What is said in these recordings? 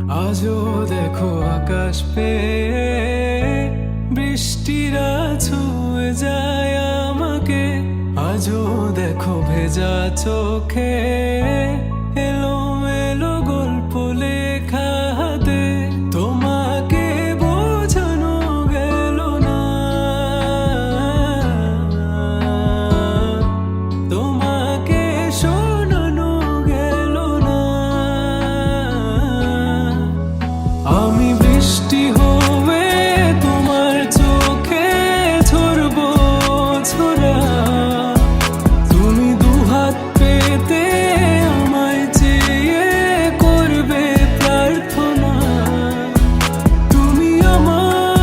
আজও দেখো আকাশ পেয়ে বৃষ্টিরা ছুঁয়ে যায় আমাকে। আজও দেখো ভেজা চোখে এলোমেলো গল্প লেখা হাতে। তোমাকে বোঝানো গেল না, তোমাকে শোনানো গেল না। আমি বৃষ্টি হয়ে তোমার চোখে ঝরবো ঝরা। তুমি দুহাত পেতে আমায় চেয়ে করবে প্রার্থনা। তুমি আমার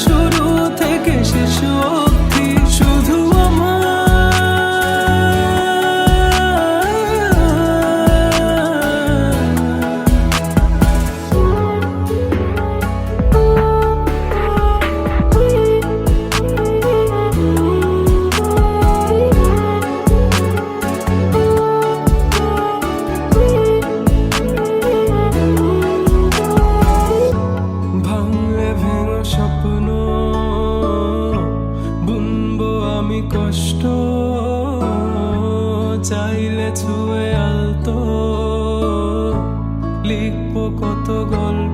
শুরু থেকে শেষ অবধি, শুধু ভাঙলে ভেঙে স্বপ্ন বুনবো আমি কষ্ট। চাইলে ছুঁয়ে আলতো লিখবো কত গল্প।